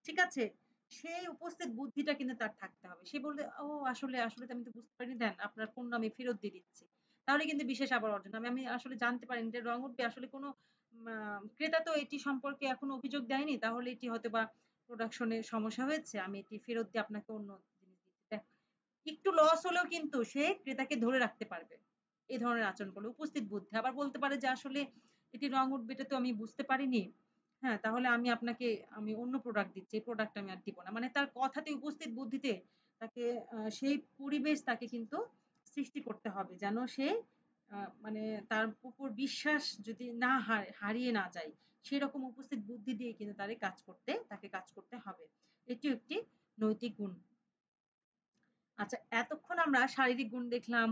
ঠিক আছে? সেই উপস্থিত বুদ্ধিটা কিন্তু তার থাকতে হবে। সে বলবে, "ও আসলে তো আমি তো বুঝতে পারিনি। দেন আপনার পণ্য আমি ফেরত দিয়ে দিচ্ছি।" তাহলে কিন্তু বিশেষ আবার অর্জন হবে। আমি আসলে জানতে পারিনি যে রং উঠবে। আসলে কোনো মা ক্রেতা তো এটি সম্পর্কে এখনো অভিযোগ দেয়নি। তাহলে এটি হয়তোবা প্রোডাকশন এ সমস্যা হয়েছে। আমি এটি ফেরত দিয়ে আপনাকে অন্য জিনিস দিচ্ছি। একটু লস হলেও কিন্তু সে ক্রেতাকে ধরে রাখতে পারবে। এ ধরনের আচরণ করলে। উপস্থিত বুদ্ধি। আবার বলতে পারে যে, "আসলে এটি রং উঠবে এটা তো আমি বুঝতে পারিনি। হ্যাঁ, তাহলে আমি অন্য প্রোডাক্ট দিচ্ছি। এই প্রোডাক্ট আমি আর দিব না।" মানে তার কথাতে উপস্থিত বুদ্ধিতে তাকে সেই পরিবেশ তাকে কিন্তু সৃষ্টি করতে হবে। যেন সে আ মানে তার উপর বিশ্বাস যদি না হারিয়ে না যায়। সেরকম উপস্থিত বুদ্ধি দিয়ে কিন্তু তাকে কাজ করতে হবে। এটিও একটি নৈতিক গুণ। আচ্ছা, এতক্ষণ আমরা শারীরিক গুণ দেখলাম,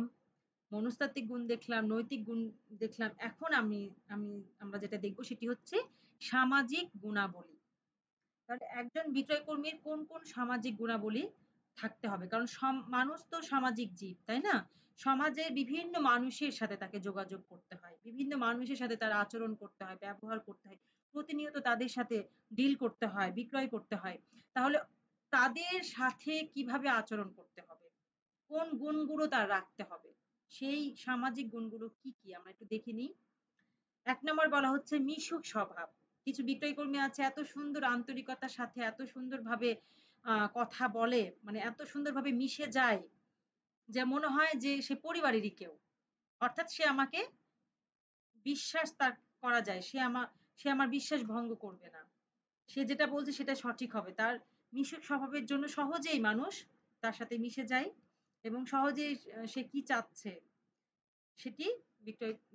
মনস্তাত্ত্বিক গুণ দেখলাম, নৈতিক গুণ দেখলাম। এখন আমি আমরা যেটা দেখব সেটি হচ্ছে সামাজিক গুণাবলী। তাহলে একজন বিক্রয় কর্মীর কোন সামাজিক গুণাবলী থাকতে হবে? কারণ মানুষ তো সামাজিক জীব, তাই না? সমাজের বিভিন্ন মানুষের সাথে তাকে যোগাযোগ করতে হয়। বিভিন্ন মানুষের সাথে তার আচরণ করতে হয়, ব্যবহার করতে হয়। প্রতিনিয়ত তাদের সাথে ডিল করতে হয়, বিক্রয় করতে হয়। তাহলে তাদের সাথে কিভাবে আচরণ করতে হবে? কোন গুণগুলো তার রাখতে হবে? সেই সামাজিক গুণগুলো কি? আমরা একটু দেখে নিই। ১ নম্বর বলা হচ্ছে মিশুক স্বভাব। কিছু বিক্রয় কর্মী আছে এত সুন্দর আন্তরিকতার সাথে এত সুন্দরভাবে কথা বলে, মানে এত সুন্দরভাবে মিশে যায় যে মনে হয় যে সে পরিবারেরই কেউ। অর্থাৎ সে আমাকে বিশ্বাস তার করা যায়। সে আমার বিশ্বাস ভঙ্গ করবে না। সে যেটা বলছে সেটা সঠিক হবে। তার মিশুক স্বভাবের জন্য সহজেই মানুষ তার সাথে মিশে যায় এবং সহজেই সে কি চাচ্ছে সেটি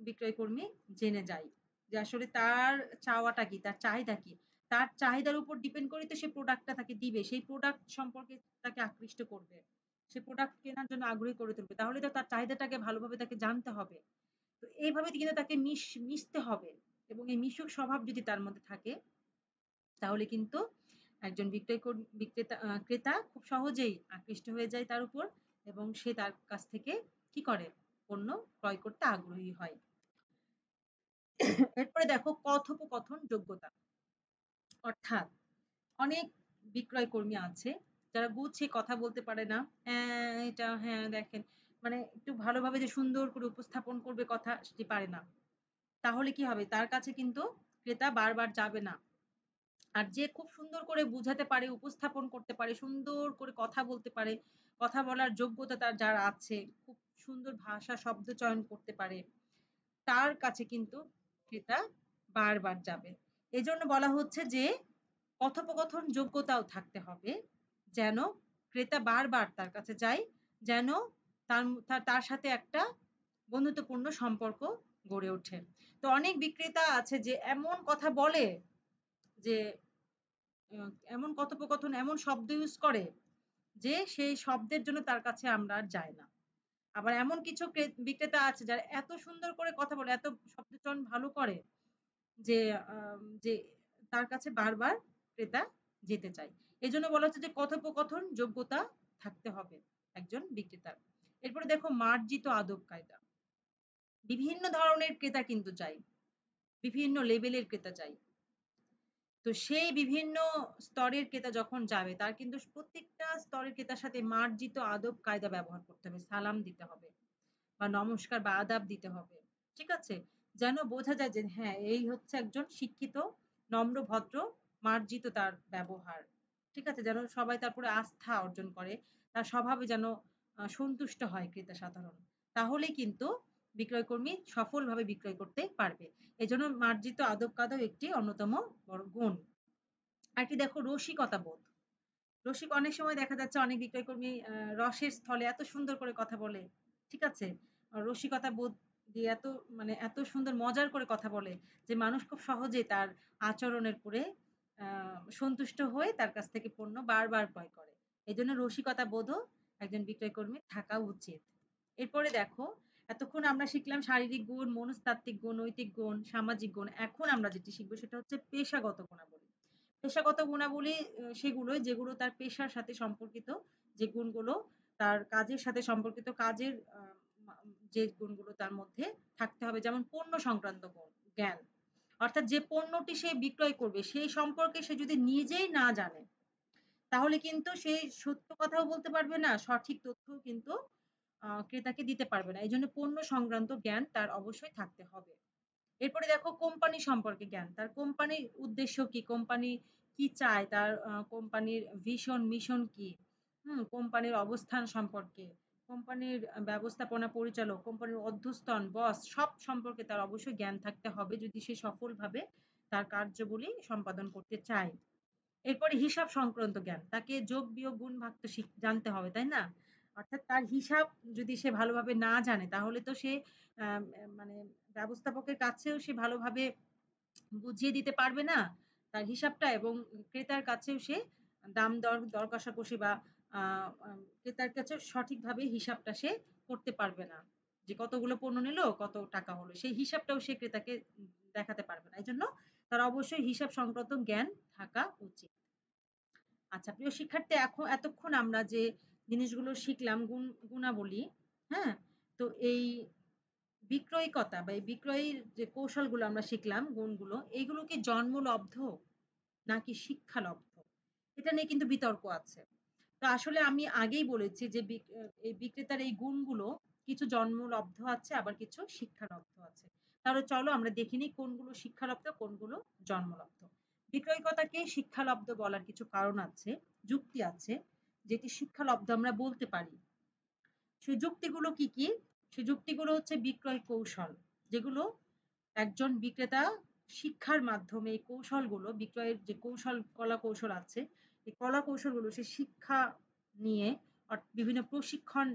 বিক্রয় কর্মী জেনে যায়। যে আসলে তার চাওয়াটা কি? তার চাহিদা কি? তার চাহিদার উপর ডিপেন্ড করেই তো সে প্রোডাক্টটা তাকে দিবে। সেই প্রোডাক্ট সম্পর্কে তাকে আকৃষ্ট করবে। সে প্রোডাক্ট কেনার জন্য আগ্রহী করে তুলবে। তাহলে তো তার চাহিদাটাকে ভালোভাবে তাকে জানতে হবে। তো এইভাবে কিন্তু তাকে মিশতে হবে এবং এই মিশুক স্বভাব যদি তার মধ্যে থাকে তাহলে কিন্তু একজন ক্রেতা খুব সহজেই আকৃষ্ট হয়ে যায় তার উপর এবং সে তার কাছ থেকে কি করে? পণ্য ক্রয় করতে আগ্রহী হয়। এরপরে দেখো কথোপকথন যোগ্যতা। অর্থাৎ অনেক বিক্রয় কর্মী আছে যারা গুছিয়ে কথা বলতে পারে না। এটা হ্যাঁ দেখেন মানে একটু ভালোভাবে যে সুন্দর করে উপস্থাপন করবে কথা সেটি পারে না। তাহলে কি হবে? তার কাছে কিন্তু ক্রেতা বারবার যাবে না। আর যে খুব সুন্দর করে বুঝাতে পারে, উপস্থাপন করতে পারে, সুন্দর করে কথা বলতে পারে, কথা বলার যোগ্যতা তার যার আছে, খুব সুন্দর ভাষা শব্দ চয়ন করতে পারে, তার কাছে কিন্তু ক্রেতা বারবার যাবে। এজন্য বলা হচ্ছে যে কথোপকথন যোগ্যতাও থাকতে হবে। যেন ক্রেতা বারবার তার কাছে যায়, যেন তার সাথে একটা বন্ধুত্বপূর্ণ সম্পর্ক গড়ে ওঠে। তো অনেক বিক্রেতা আছে যে এমন কথা বলে যে এমন কথোপকথন, এমন শব্দ ইউজ করে যে সেই শব্দের জন্য তার কাছে আমরা আর যাই না। আবার এমন কিছু বিক্রেতা আছে যারা এত সুন্দর করে কথা বলে, এত শব্দচয়ন ভালো করে যে যে তার কাছে বারবার ক্রেতা যেতে চায়। এজন্য বলা হচ্ছে যে কথোপকথন যোগ্যতা থাকতে হবে একজন বিক্রেতার। এরপরে দেখো মার্জিত আদব-কায়দা। বিভিন্ন ধরনের ক্রেতা কিন্তু চাই। বিভিন্ন লেভেলের ক্রেতা চাই। তো সেই বিভিন্ন স্তরের ক্রেতা যখন যাবে তার কিন্তু প্রত্যেকটা স্তরের ক্রেতার সাথে মার্জিত আদব-কায়দা ব্যবহার করতে হবে। সালাম দিতে হবে বা নমস্কার বা আদাব দিতে হবে। ঠিক আছে? যেন বোঝা যায় যে হ্যাঁ, এই হচ্ছে একজন শিক্ষিত, নম্র, ভদ্র, মার্জিত তার ব্যবহার। ঠিক আছে? যেন সবাই তার উপরে আস্থা অর্জন করে। তার স্বভাবে যেন সন্তুষ্ট হয় ক্রেতা সাধারণ। তাহলেই কিন্তু বিক্রয়কর্মী সফলভাবে বিক্রয় করতে পারবে। এজন্য মার্জিত আদব-কায়দাও একটি অন্যতম বড় গুণ। আরেকটি দেখো রসিকতা বোধ। অনেক সময় দেখা যাচ্ছে অনেক বিক্রয়কর্মী রসের স্থলে এত সুন্দর করে কথা বলে। ঠিক আছে? রসিকতা বোধ দিয়ে এত সুন্দর মজার করে কথা বলে যে মানুষ খুব সহজেই তার আচরণের উপরে আ সন্তুষ্ট হয়ে তার কাছ থেকে পণ্য বারবার ক্রয় করে। এজন্য রসিকতা বোধও একজন বিক্রয়কর্মীর থাকা উচিত। এরপরে দেখো এতক্ষণ আমরা শিখলাম শারীরিক গুণ, মনস্তাত্ত্বিক গুণ, নৈতিক গুণ, সামাজিক গুণ। এখন আমরা যেটি শিখব সেটা হচ্ছে পেশাগত গুণাবলী। পেশাগত গুণাবলী সেগুলোই যেগুলো তার পেশার সাথে সম্পর্কিত, যে গুণগুলো তার কাজের সাথে সম্পর্কিত, কাজের মা যে গুণগুলো তার মধ্যে থাকতে হবে। যেমন পণ্য সংক্রান্ত জ্ঞান। অর্থাৎ যে পণ্যটি সে বিক্রয় করবে সেই সম্পর্কে সে যদি নিজেই না জানে, তাহলে কিন্তু সে সত্য কথাও বলতে পারবে না, সঠিক তথ্যও কিন্তু ক্রেতাকে দিতে পারবে না। এজন্য পণ্য সংক্রান্ত জ্ঞান তার অবশ্যই থাকতে হবে। এরপরে দেখো কোম্পানি সম্পর্কে জ্ঞান। তার কোম্পানির উদ্দেশ্য কি? কোম্পানি কি চায়? তার কোম্পানির ভিশন, মিশন কি? কোম্পানির অবস্থান সম্পর্কে, কোম্পানির ব্যবস্থাপনা পরিচালক, কোম্পানির অধ্যস্তন, বস সব সম্পর্কে তার অবশ্যই জ্ঞান থাকতে হবে যদি সে সফলভাবে তার কার্যবলী সম্পাদন করতে চায়। এরপরে হিসাব সংক্রান্ত জ্ঞান। তাকে যোগ, বিয়োগ, গুণ, ভাগ তো জানতে হবে, তাই না? অর্থাৎ তার হিসাব যদি সে ভালোভাবে না জানে তাহলে তো সে মানে ব্যবস্থাপকের কাছেও সে ভালোভাবে বুঝিয়ে দিতে পারবে না তার হিসাবটা এবং ক্রেতার কাছেও সে দর কষাকষি বা আ আ ক্রেতার কাছেও সঠিকভাবে হিসাবটা সে করতে পারবে না। যে কতগুলো পণ্য নিল, কত টাকা হলো। সেই হিসাবটাও সে ক্রেতাকে দেখাতে পারবে না। এজন্য তার অবশ্যই হিসাব সংক্রান্ত জ্ঞান থাকা উচিত। আচ্ছা প্রিয় শিক্ষার্থী এতক্ষণ আমরা যে জিনিসগুলো শিখলাম গুণাবলী, হ্যাঁ? তো এই বিক্রয়িকতা বা এই বিক্রয়ের যে কৌশলগুলো আমরা শিখলাম গুণগুলো, এইগুলো কি জন্মলব্ধ নাকি শিক্ষালব্ধ? এটা নিয়ে কিন্তু বিতর্ক আছে। তো আসলে আমি আগেই বলেছি যে এই বিক্রেতার এই গুণগুলো কিছু জন্মলব্ধ আছে আবার কিছু শিক্ষালব্ধ আছে। তাহলে চলো আমরা দেখে নিই কোনগুলো শিক্ষালব্ধ, কোনগুলো জন্মলব্ধ। বিক্রয়িকতাকে শিক্ষালব্ধ বলার কিছু কারণ আছে, যুক্তি আছে, যেটি শিক্ষালব্ধ আমরা বলতে পারি। সেই যুক্তিগুলো কি, কি? সেই যুক্তিগুলো হচ্ছে বিক্রয় কৌশল। যেগুলো একজন বিক্রেতা শিক্ষার মাধ্যমে এই কৌশলগুলো বিক্রয়ের যে কলা কৌশল আছে, এই কলা কৌশলগুলো সে শিক্ষা নিয়ে বিভিন্ন প্রশিক্ষণ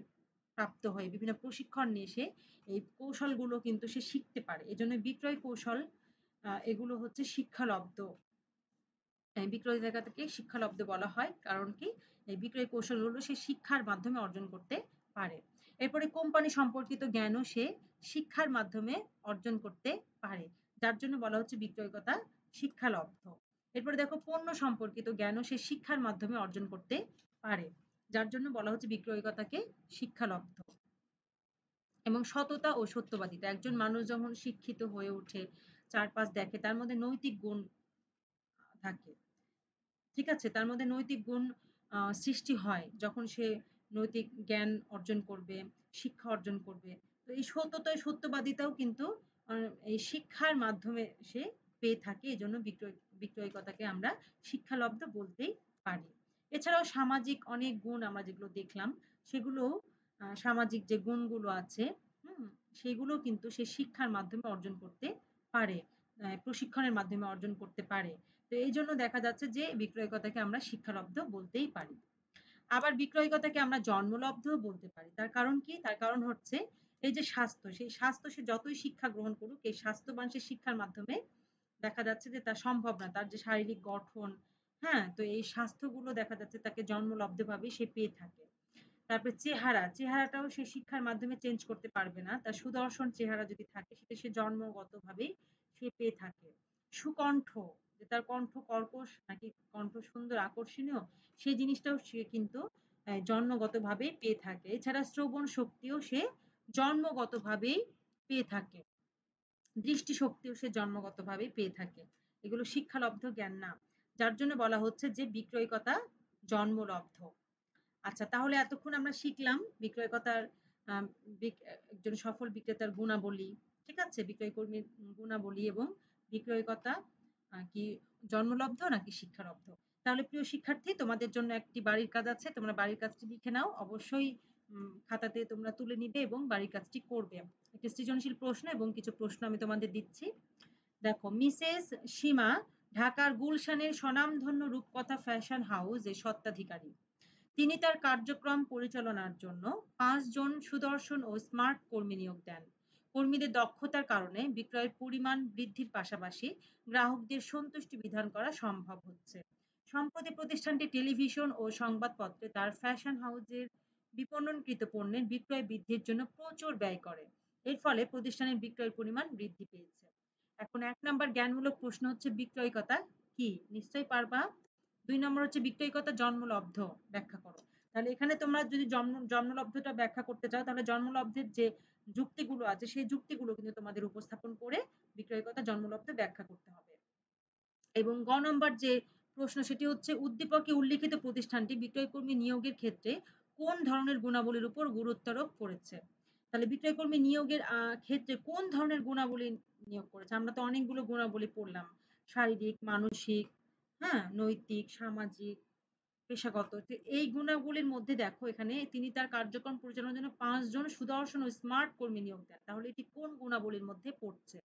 প্রাপ্ত হয়ে বিভিন্ন প্রশিক্ষণ নিয়ে সে এই কৌশলগুলো কিন্তু সে শিখতে পারে। এজন্য বিক্রয় কৌশল এগুলো হচ্ছে শিক্ষালব্ধ। বিক্রয়িতাকে শিক্ষালব্ধ বলা হয়, কারণ কি এই বিক্রয় কৌশলগুলো সে শিক্ষার মাধ্যমে অর্জন করতে পারে। এরপরে কোম্পানি সম্পর্কিত জ্ঞানও সে শিক্ষার মাধ্যমে অর্জন করতে পারে, যার জন্য বলা হচ্ছে বিক্রয়িকতা শিক্ষালব্ধ। এরপরে দেখো পণ্য সম্পর্কিত জ্ঞানও সে শিক্ষার মাধ্যমে অর্জন করতে পারে, যার জন্য বলা হচ্ছে বিক্রয়িকতাকে শিক্ষালব্ধ। এবং সততা ও সত্যবাদিতা, একজন মানুষ যখন শিক্ষিত হয়ে ওঠে, চারপাশ দেখে, তার মধ্যে নৈতিক গুণ থাকে, ঠিক আছে, তার মধ্যে নৈতিক গুণ সৃষ্টি হয় যখন সে নৈতিক জ্ঞান অর্জন করবে, শিক্ষা অর্জন করবে। তো এই সততা সত্যবাদিতাও কিন্তু এই শিক্ষার মাধ্যমে সে পেয়ে থাকে, এই জন্য বিক্রয়িকতাকে আমরা শিক্ষালব্ধ বলতেই পারি। এছাড়াও সামাজিক অনেক গুণ আমরা যেগুলো দেখলাম, সেগুলো সামাজিক যে গুণগুলো আছে, হুম, সেগুলো কিন্তু সে শিক্ষার মাধ্যমে অর্জন করতে পারে, প্রশিক্ষণের মাধ্যমে অর্জন করতে পারে। তো এই জন্য দেখা যাচ্ছে যে বিক্রয়িকতাকে আমরা শিক্ষালব্ধ বলতেই পারি। আবার বিক্রয়িকতাকে আমরা জন্মলব্ধও বলতে পারি। তার কারণ কি? তার কারণ হচ্ছে এই যে স্বাস্থ্য, সেই স্বাস্থ্য সে যতই শিক্ষা গ্রহণ করুক, এই স্বাস্থ্যবান সে শিক্ষার মাধ্যমে দেখা যাচ্ছে যে তার সম্ভব না, তার যে শারীরিক গঠন, হ্যাঁ, তো এই স্বাস্থ্যগুলো দেখা যাচ্ছে তাকে জন্মলব্ধভাবে সে পেয়ে থাকে। তারপরে চেহারাটাও সে শিক্ষার মাধ্যমে চেঞ্জ করতে পারবে না, তার সুদর্শন চেহারা যদি থাকে সেটা সে জন্মগতভাবেই সে পেয়ে থাকে। সুকণ্ঠ, যে তার কণ্ঠ কর্কশ নাকি কণ্ঠ সুন্দর আকর্ষণীয়, সেই জিনিসটাও সে কিন্তু জন্মগতভাবেই পেয়ে থাকে। এছাড়া শ্রবণ শক্তিও সে জন্মগতভাবেই পেয়ে থাকে, দৃষ্টিশক্তিও সে জন্মগতভাবেই পেয়ে থাকে। এগুলো শিক্ষালব্ধ জ্ঞান না, যার জন্য বলা হচ্ছে যে বিক্রয়িকতা জন্মলব্ধ। আচ্ছা, তাহলে এতক্ষণ আমরা শিখলাম বিক্রয়কতার আম একজন সফল বিক্রেতার গুণাবলী, ঠিক আছে? বিক্রয় কর্মীর গুণাবলী এবং বিক্রয়কতা কি জন্মলব্ধ নাকি শিক্ষালব্ধ? তাহলে প্রিয় শিক্ষার্থী, তোমাদের জন্য একটি বাড়ির কাজ আছে। তোমরা বাড়ির কাজটি লিখে নাও। অবশ্যই খাতাতে তোমরা তুলে নিবে এবং বাড়ির কাজটি করবে। একটি সৃজনশীল প্রশ্ন এবং কিছু প্রশ্ন আমি তোমাদের দিচ্ছি। দেখো, মিসেস সীমা ঢাকার গুলশানের স্বনামধন্য রূপকথা ফ্যাশন হাউস এর স্বত্বাধিকারী। তিনি তার কার্যক্রম পরিচালনার জন্য ৫ জন সুদর্শন ও স্মার্ট কর্মী নিয়োগ দেন। কর্মীদের দক্ষতার কারণে বিক্রয়ের পরিমাণ বৃদ্ধির পাশাপাশি গ্রাহকদের সন্তুষ্টি বিধান করা সম্ভব হচ্ছে। সম্প্রতি প্রতিষ্ঠানটি টেলিভিশন ও সংবাদপত্রে তার ফ্যাশন হাউসের বিপণনকৃত পণ্যের বিক্রয় বৃদ্ধির জন্য প্রচুর ব্যয় করে। এর ফলে প্রতিষ্ঠানের বিক্রয়ের পরিমাণ বৃদ্ধি পেয়েছে। এখন ১ নাম্বার জ্ঞানমূলক প্রশ্ন হচ্ছে বিক্রয়িকতা কি? নিশ্চয়ই পারবা। ২ নম্বর হচ্ছে বিক্রয়িকতা জন্মলব্ধ, ব্যাখ্যা করো। তাহলে এখানে তোমরা যদি জন্মলব্ধটা ব্যাখ্যা করতে চাও, তাহলে জন্মলব্ধের যে যুক্তিগুলো আছে সেই যুক্তিগুলো কিন্তু তোমাদের উপস্থাপন করে বিক্রয়িকতা জন্মলব্ধ ব্যাখ্যা করতে হবে। এবং গ নম্বর যে প্রশ্ন, সেটি হচ্ছে উদ্দীপকে উল্লিখিত প্রতিষ্ঠানটি বিক্রয়কর্মী নিয়োগের ক্ষেত্রে কোন ধরনের গুণাবলীর উপর গুরুত্বারোপ করেছে? তাহলে বিক্রয়কর্মী নিয়োগের ক্ষেত্রে কোন ধরনের গুণাবলী নিয়োগ করেছে? আমরা তো অনেকগুলো গুণাবলী পড়লাম। শারীরিক, মানসিক, হ্যাঁ, নৈতিক, সামাজিক, পেশাগত। তো এই গুণাবলীর মধ্যে দেখো এখানে তিনি তার কার্যক্রম পরিচালনার জন্য ৫ জন সুদর্শন ও স্মার্ট কর্মী নিয়োগ দেন। তাহলে এটি কোন গুণাবলীর মধ্যে পড়ছে?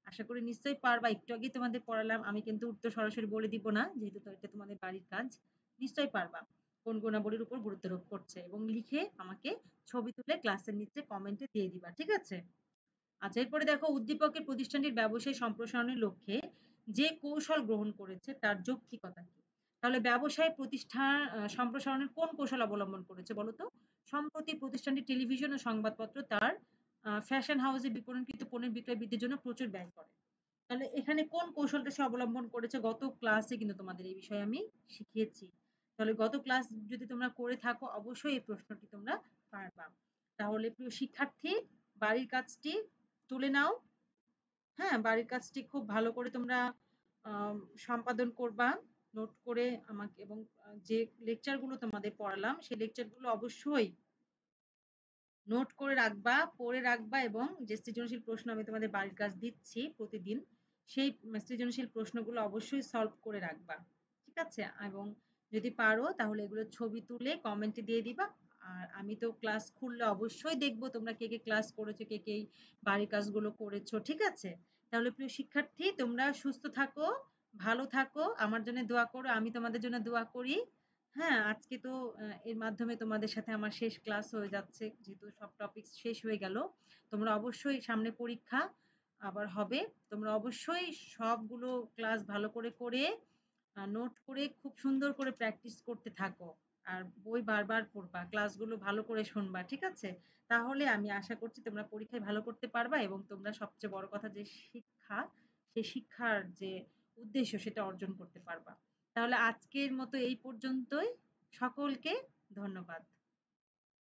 আশা করি নিশ্চয়ই পারবা। একটু আগেই তোমাদের পড়ালাম। আমি কিন্তু উত্তর সরাসরি বলে দিব না, যেহেতু তো এটা তোমাদের বাড়ির কাজ। নিশ্চয়ই পারবা। কোন গুণাবলীর উপর গুরুত্বারোপ করছে, এবং লিখে আমাকে ছবি তুলে ক্লাসের নিচে কমেন্টে দিয়ে দিবা। ঠিক আছে? আচ্ছা, এরপরে দেখো, উদ্দীপকের প্রতিষ্ঠানটির ব্যবসায় সম্প্রসারণের লক্ষ্যে যে কৌশল গ্রহণ করেছে তার যৌক্তিকতা কি? তাহলে ব্যবসায় প্রতিষ্ঠান সম্প্রসারণের কোন কৌশল অবলম্বন করেছে বলো তো? সম্প্রতি প্রতিষ্ঠানটি টেলিভিশন ও সংবাদপত্র তার ফ্যাশন হাউসে বিপণনকৃত পণ্যের বিক্রয় বৃদ্ধির জন্য প্রচুর ব্যয় করে। তাহলে এখানে কোন কৌশলটা সে অবলম্বন করেছে? গত ক্লাসে কিন্তু তোমাদের এই বিষয়ে আমি শিখিয়েছি। তাহলে গত ক্লাস যদি তোমরা করে থাকো, অবশ্যই এই প্রশ্নটি তোমরা পারবা। তাহলে প্রিয় শিক্ষার্থী, বাড়ির কাজটি তুলে নাও। হ্যাঁ, বাড়ির কাজটি খুব ভালো করে তোমরা আম সম্পাদন করবা নোট করে আমাকে, এবং যে লেকচার গুলো তোমাদের পড়ালাম সেই লেকচার গুলো অবশ্যই নোট করে রাখবা, পড়ে রাখবা, এবং যে সৃজনশীল প্রশ্ন আমি তোমাদের বাড়ির কাজ দিচ্ছি প্রতিদিন, সেই সৃজনশীল প্রশ্নগুলো অবশ্যই সলভ করে রাখবা। ঠিক আছে? এবং যদি পারো তাহলে এগুলো ছবি তুলে কমেন্টে দিয়ে দিবা। আর আমি তো ক্লাস খুললে অবশ্যই দেখবো তোমরা কে কে ক্লাস করেছো, কে কে এই বাড়ির কাজগুলো করেছো। ঠিক আছে? তাহলে প্রিয় শিক্ষার্থী, তোমরা সুস্থ থাকো, ভালো থাকো, আমার জন্য দোয়া করো, আমি তোমাদের জন্য দোয়া করি। হ্যাঁ, আজকে তো এর মাধ্যমে তোমাদের সাথে আমার শেষ ক্লাস হয়ে যাচ্ছে, যেহেতু সব টপিক শেষ হয়ে গেল। তোমরা অবশ্যই, সামনে পরীক্ষা আবার হবে, তোমরা অবশ্যই সবগুলো ক্লাস ভালো করে করে নোট করে খুব সুন্দর করে প্র্যাকটিস করতে থাকো। আর বই বারবার পড়বা। ক্লাসগুলো ভালো করে শুনবা। ঠিক আছে? তাহলে আমি আশা করছি তোমরা পরীক্ষায় ভালো করতে পারবা এবং তোমরা সবচেয়ে বড় কথা যে শিক্ষা, সেই শিক্ষার যে উদ্দেশ্য সেটা অর্জন করতে পারবা। তাহলে আজকের মতো এই পর্যন্তই। সকলকে ধন্যবাদ।